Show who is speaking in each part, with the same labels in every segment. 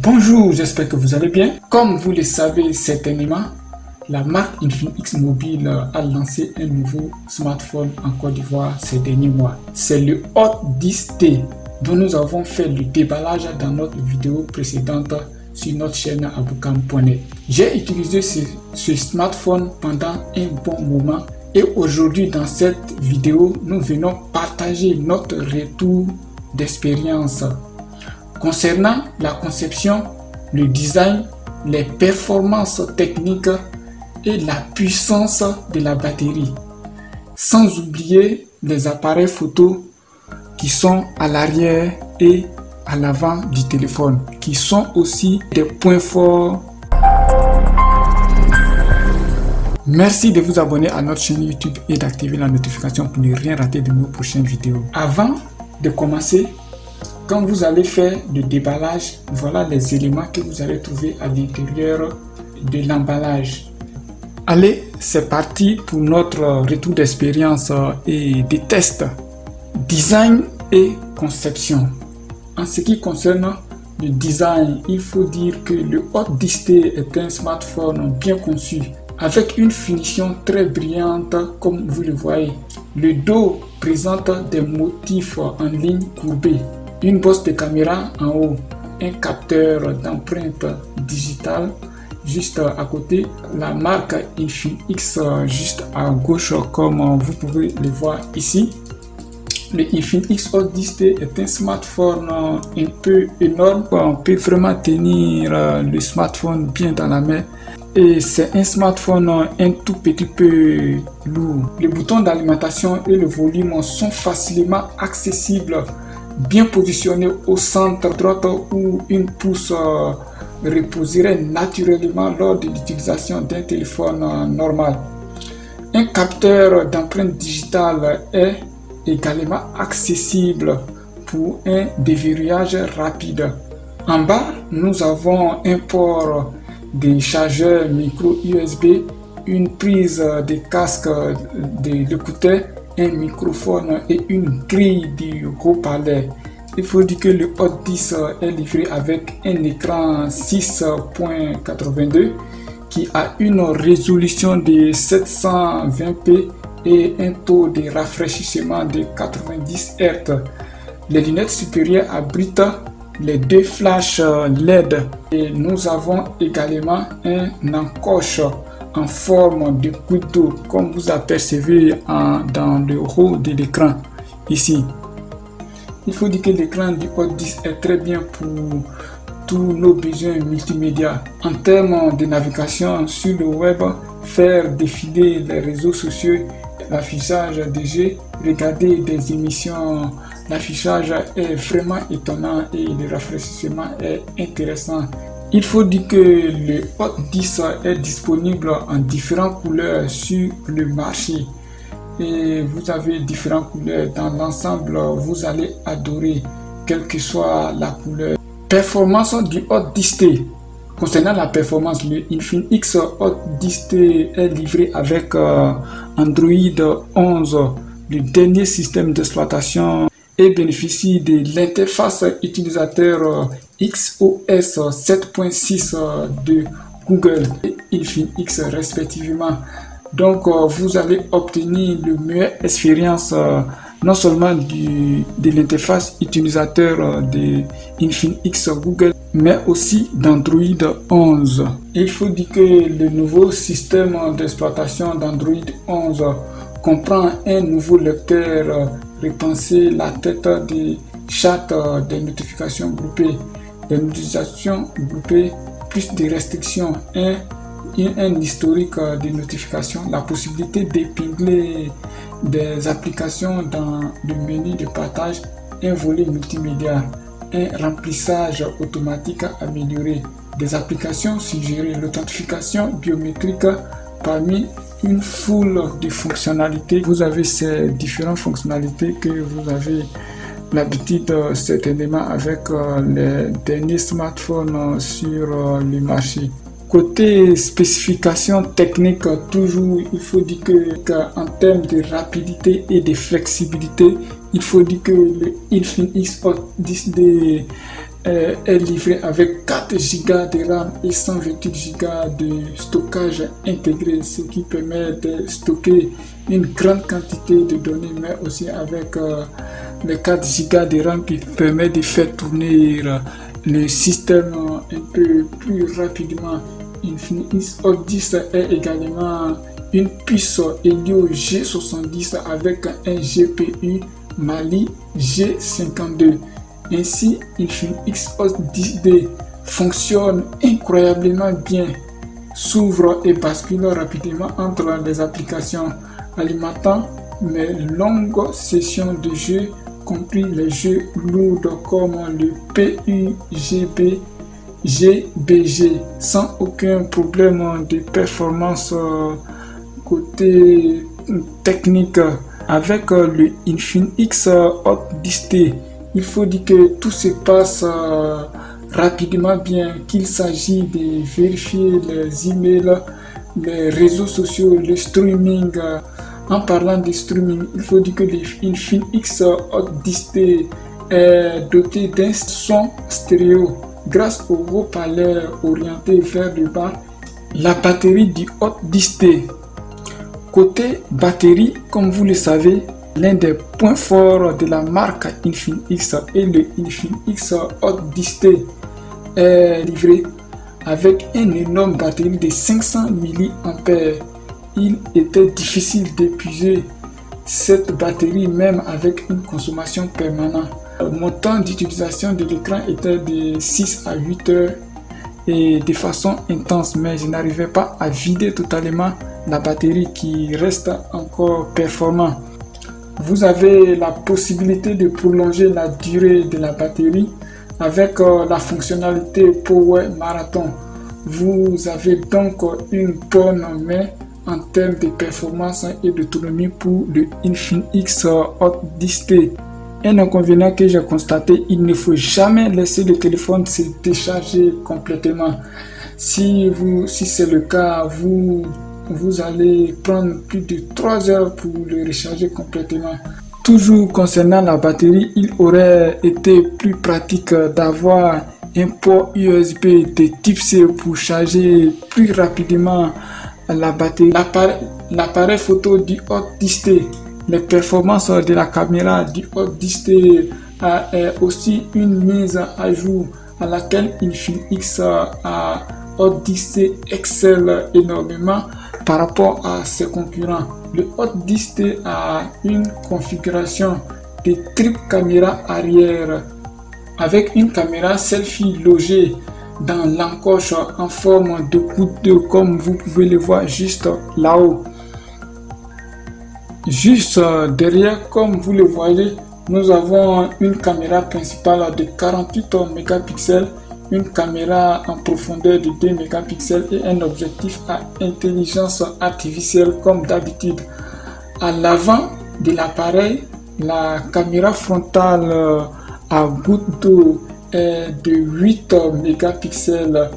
Speaker 1: Bonjour, j'espère que vous allez bien. Comme vous le savez certainement, la marque Infinix Mobile a lancé un nouveau smartphone en Côte d'Ivoire ces derniers mois. C'est le Hot 10T dont nous avons fait le déballage dans notre vidéo précédente sur notre chaîne aboukam.net. J'ai utilisé ce smartphone pendant un bon moment et aujourd'hui dans cette vidéo, nous venons partager notre retour d'expérience concernant la conception, le design, les performances techniques et la puissance de la batterie. Sans oublier les appareils photo qui sont à l'arrière et à l'avant du téléphone, qui sont aussi des points forts. Merci de vous abonner à notre chaîne YouTube et d'activer la notification pour ne rien rater de nos prochaines vidéos. Avant de commencer, quand vous allez faire le déballage, voilà les éléments que vous allez trouver à l'intérieur de l'emballage. Allez, c'est parti pour notre retour d'expérience et des tests. Design et conception. En ce qui concerne le design, il faut dire que le Hot 10T est un smartphone bien conçu avec une finition très brillante comme vous le voyez. Le dos présente des motifs en ligne courbée, une bosse de caméra en haut, un capteur d'empreinte digitale juste à côté, la marque Infinix juste à gauche comme vous pouvez le voir ici. Le Infinix Hot 10T est un smartphone un peu énorme, on peut vraiment tenir le smartphone bien dans la main. Et c'est un smartphone un tout petit peu lourd. Les boutons d'alimentation et le volume sont facilement accessibles, bien positionnés au centre droite où une pouce reposerait naturellement lors de l'utilisation d'un téléphone normal. Un capteur d'empreinte digitale est également accessible pour un déverrouillage rapide. En bas, nous avons un port des chargeurs micro USB, une prise de casque de l'écouteur, un microphone et une grille du haut-parleur. Il faut dire que le Hot 10 est livré avec un écran 6.82 qui a une résolution de 720p et un taux de rafraîchissement de 90 Hz. Les lunettes supérieures abritent les deux flashs LED et nous avons également un encoche en forme de goutte d'eau comme vous apercevez dans le haut de l'écran ici. Il faut dire que l'écran du Hot 10 est très bien pour tous nos besoins multimédia. En termes de navigation sur le web, faire défiler les réseaux sociaux, l'affichage des jeux, regarder des émissions, l'affichage est vraiment étonnant et le rafraîchissement est intéressant. Il faut dire que le Hot 10 est disponible en différentes couleurs sur le marché. Et vous avez différentes couleurs. Dans l'ensemble, vous allez adorer, quelle que soit la couleur. Performance du Hot 10T. Concernant la performance, le Infinix Hot 10T est livré avec Android 11, le dernier système d'exploitation, et bénéficie de l'interface utilisateur XOS 7.6 de Google et Infinix respectivement. Donc vous allez obtenir le meilleure expérience non seulement de l'interface utilisateur de Infinix Google, mais aussi d'Android 11. Il faut dire que le nouveau système d'exploitation d'Android 11 comprend un nouveau lecteur repensé, la tête des chats, des notifications groupées, plus de restrictions, un historique de notifications, la possibilité d'épingler des applications dans le menu de partage, un volet multimédia, un remplissage automatique amélioré, des applications suggérées, l'authentification biométrique parmi une foule de fonctionnalités. Vous avez ces différentes fonctionnalités que vous avez l'habitude certainement avec les derniers smartphones sur le marché. Côté spécifications techniques, toujours il faut dire qu'en termes de rapidité et de flexibilité, il faut dire que le Infinix Hot 10D est livré avec 4 Go de RAM et 128 Go de stockage intégré, ce qui permet de stocker une grande quantité de données, mais aussi avec les 4 Go de RAM qui permet de faire tourner le système un peu plus rapidement. Infinix Hot 10 est également une puce Helio G70 avec un GPU Mali G52. Ainsi, Infinix Hot 10D fonctionne incroyablement bien, s'ouvre et bascule rapidement entre les applications, alimentant mes longues sessions de jeu, compris les jeux lourds comme le PUBG, GBG, sans aucun problème de performance côté technique. Avec le Infinix Hot 10T, il faut dire que tout se passe rapidement bien, qu'il s'agit de vérifier les emails, les réseaux sociaux, le streaming. En parlant de streaming, il faut dire que l'Infinix Hot 10T est doté d'un son stéréo grâce au haut-parleur orienté vers le bas. La batterie du Hot 10T. Côté batterie, comme vous le savez, l'un des points forts de la marque Infinix et le Infinix Hot 10T est livré avec une énorme batterie de 500 mAh. Il était difficile d'épuiser cette batterie même avec une consommation permanente. Mon temps d'utilisation de l'écran était de 6 à 8 heures et de façon intense, mais je n'arrivais pas à vider totalement la batterie qui reste encore performante. Vous avez la possibilité de prolonger la durée de la batterie avec la fonctionnalité Power Marathon. Vous avez donc une bonne main en termes de performance et d'autonomie pour le Infinix Hot 10T. Un inconvénient que j'ai constaté, il ne faut jamais laisser le téléphone se décharger complètement. Si c'est le cas, vous allez prendre plus de 3 heures pour le recharger complètement. Toujours concernant la batterie, il aurait été plus pratique d'avoir un port USB de type C pour charger plus rapidement la batterie. L'appareil photo du Hot 10T. Les performances de la caméra du Hot 10T est aussi une mise à jour à laquelle Infinix Hot 10T excelle énormément par rapport à ses concurrents. Le Hot 10T a une configuration de triple caméra arrière avec une caméra selfie logée dans l'encoche en forme de goutte d'eau comme vous pouvez le voir juste là-haut. Juste derrière, comme vous le voyez, nous avons une caméra principale de 48 mégapixels, une caméra en profondeur de 2 mégapixels et un objectif à intelligence artificielle comme d'habitude. À l'avant de l'appareil, la caméra frontale à goutte d'eau est de 8 mégapixels.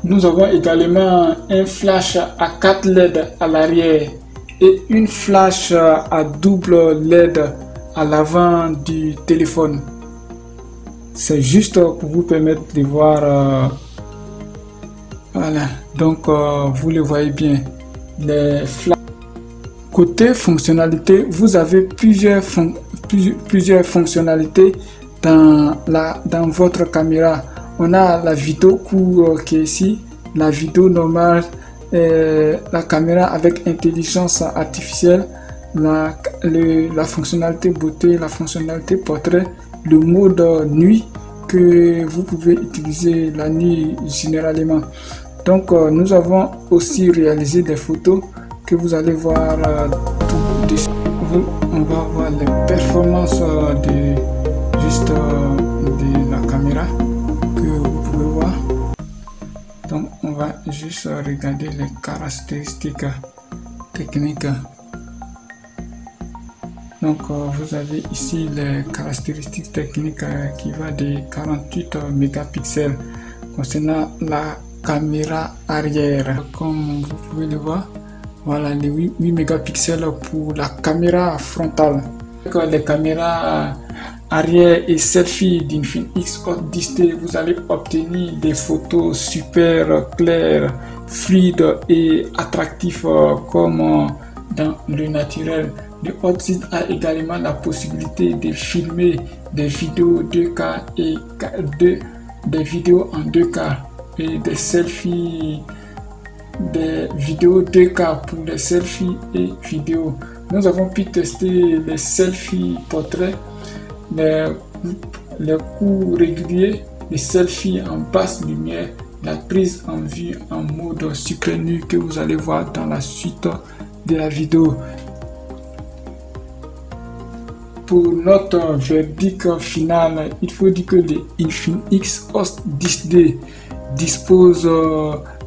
Speaker 1: Nous avons également un flash à 4 LED à l'arrière et une flash à double LED à l'avant du téléphone. C'est juste pour vous permettre de voir. Voilà, donc vous le voyez bien. Les flashs. Côté fonctionnalité, vous avez plusieurs fonctionnalités dans votre caméra. On a la vidéo courte qui est ici, la vidéo normale, la caméra avec intelligence artificielle, la fonctionnalité beauté, la fonctionnalité portrait, le mode nuit que vous pouvez utiliser la nuit généralement. Donc nous avons aussi réalisé des photos que vous allez voir tout dessus. On va voir les performances de la caméra que vous pouvez voir. Donc on va juste regarder les caractéristiques techniques. Donc vous avez ici les caractéristiques techniques qui va de 48 mégapixels concernant la caméra arrière. Comme vous pouvez le voir, voilà les 8 mégapixels pour la caméra frontale. Les caméras arrière et selfie d'Infinix Hot 10T, vous allez obtenir des photos super claires, fluides et attractives comme dans le naturel. Le Hot 10 a également la possibilité de filmer des vidéos 2K et des vidéos en 2K et des selfies, des vidéos 2K pour les selfies et vidéos. Nous avons pu tester les selfies portraits, les coups réguliers, les selfies en basse lumière, la prise en vue en mode super nu que vous allez voir dans la suite de la vidéo. Pour notre verdict final, il faut dire que le Infinix Hot 10D dispose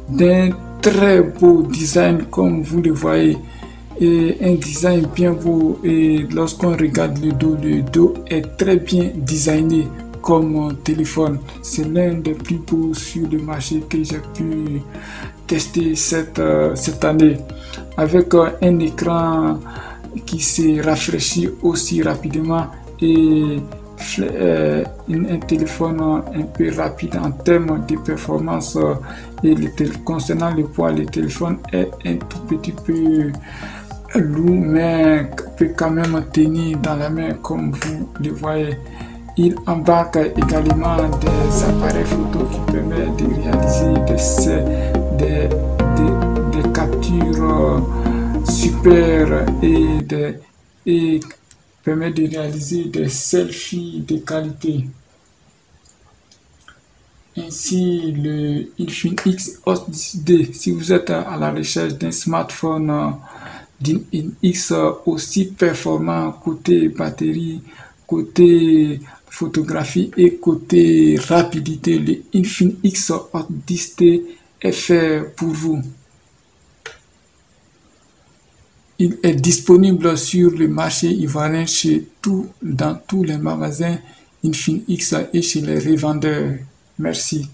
Speaker 1: d'un très beau design comme vous le voyez, et un design bien beau, et lorsqu'on regarde le dos est très bien designé comme téléphone. C'est l'un des plus beaux sur le marché que j'ai pu tester cette année, avec un écran qui se rafraîchit aussi rapidement et un téléphone un peu rapide en termes de performance. Et concernant le poids, le téléphone est un tout petit peu lourd, mais peut quand même tenir dans la main comme vous le voyez. Il embarque également des appareils photo qui permettent de réaliser des captures super et permet de réaliser des selfies de qualité. Ainsi, le Infinix Hot 10D, si vous êtes à la recherche d'un smartphone d'Infinix aussi performant côté batterie, côté photographie et côté rapidité, le Infinix Hot 10D est fait pour vous. Il est disponible sur le marché ivoirien dans tous les magasins Infinix et chez les revendeurs. Merci.